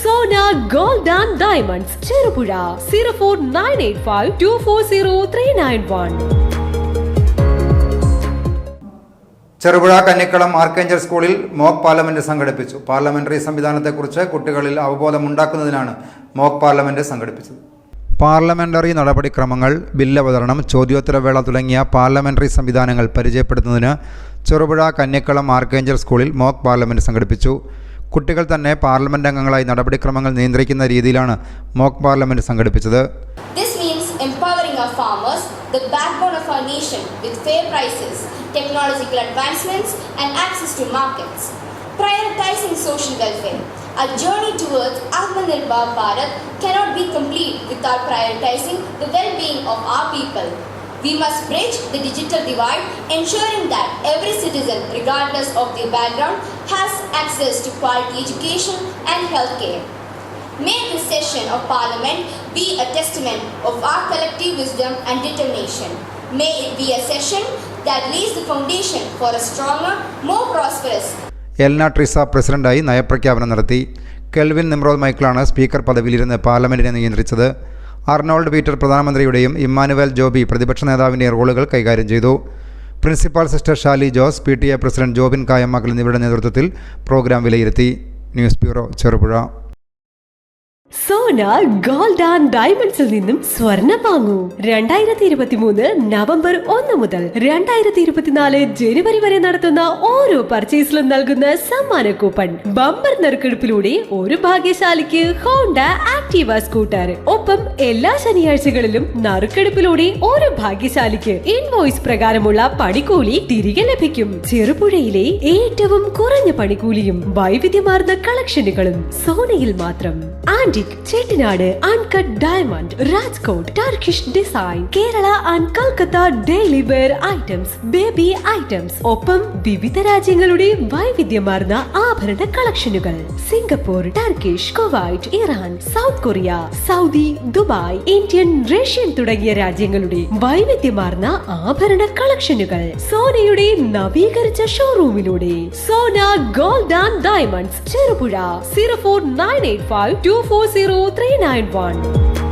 Sona Gold and Diamonds, Cherupura 04985240391. Cherupuzha Kannikkalam archangel സ്കൂളിൽ mock parliament സംഘടിപ്പിച്ചു. Parliamentary സംവിധാനത്തെക്കുറിച്ച് കുട്ടികളിൽ അവബോധമുണ്ടാക്കുന്നതിനാണ് മോക്ക് പാർലമെന്റ് സംഘടിപ്പിച്ചത്. പാർലമെന്ററി നടപടിക്രമങ്ങൾ, ബില്ലവതരണം, ചോദ്യോത്തരവേള തുടങ്ങിയ പാർലമെന്ററി സംവിധാനങ്ങൾ പരിചയപ്പെടുത്തുന്നതിന് ചെറുപുഴ കന്നിക്കളം ആർക്കേഞ്ചൽ സ്കൂളിൽ മോക്ക് പാർലമെന്റ് സംഘടിപ്പിച്ചു. കുട്ടികൾ തന്നെ പാർലമെന്റ് അംഗങ്ങളായി നടപടിക്രമങ്ങൾ നിയന്ത്രിക്കുന്ന രീതിയിലാണ് മോക്ക് പാർലമെന്റ് സംഘടിപ്പിച്ചത്. This means empowering our farmers, the backbone of our nation, with fair prices, technological advancements and access to markets. Prioritizing social welfare. Our journey towards Atmanirbhar Bharat cannot be complete without prioritizing the well-being of our people. We must bridge the digital divide, ensuring that every citizen, regardless of their background, has access to quality education and healthcare. May this session of Parliament be a testament of our collective wisdom and determination. May it be a session that lays the foundation for a stronger, more prosperous. Elna Trisa പ്രസിഡന്റായി നയപ്രഖ്യാപനം നടത്തി. കെൽവിൻ നിമ്രോദ് മൈക്കിളാണ് speaker പദവിയിലിരുന്ന് പാർലമെന്റിനെ നിയന്ത്രിച്ചത്. അർണോൾഡ് പീറ്റർ പ്രധാനമന്ത്രിയുടെയും ഇമ്മാനുവൽ ജോബി പ്രതിപക്ഷ നേതാവിൻ്റെ റോളുകൾ കൈകാര്യം ചെയ്തു. Principal sister Shaly Jose, PTA president Jobin Kayammakkal എന്നിവരുടെ നേതൃത്വത്തിൽ പ്രോഗ്രാം വിലയിരുത്തി. News bureau, Cherupuzha. Sona gold and ഡയമണ്ട്സിൽ നിന്നും സ്വർണം വാങ്ങൂ. 2023 നവംബർ 1 മുതൽ 2024 ജനുവരി വരെ നടത്തുന്ന ഓരോ പർച്ചേസിലും നൽകുന്ന സമ്മാന കൂപ്പൺ ബമ്പർ നറുക്കെടുപ്പിലൂടെ ഒരു ഭാഗ്യശാലിക്ക് ഹോണ്ട ആക്റ്റീവ സ്കൂട്ടർ. ഒപ്പം എല്ലാ ശനിയാഴ്ചകളിലും നറുക്കെടുപ്പിലൂടെ ഒരു ഭാഗ്യശാലിക്ക് ഇൻവോയ്സ് പ്രകാരമുള്ള പണിക്കൂലി തിരികെ ലഭിക്കും. ചെറുപുഴയിലെ ഏറ്റവും കുറഞ്ഞ പണിക്കൂലിയും വൈവിധ്യമാർന്ന കളക്ഷനുകളും സോനയിൽ മാത്രം. Antique, Chettinad uncut diamond, Rajkot Turkish design, Kerala and Calcutta daily wear items, baby items, ഒപ്പം വിവിധ രാജ്യങ്ങളുടെ വൈവിധ്യമാർന്ന ആഭരണ കളക്ഷനുകൾ. Singapore, Turkish, Kuwait, Iran, South Korea, Saudi, Dubai, Indian, Russian തുടങ്ങിയ രാജ്യങ്ങളുടെ വൈവിധ്യമാർന്ന ആഭരണ കളക്ഷനുകൾ സോനയുടെ നവീകരിച്ച ഷോറൂമിലൂടെ. Sona gold and diamonds, Cherupuzha 04985240391.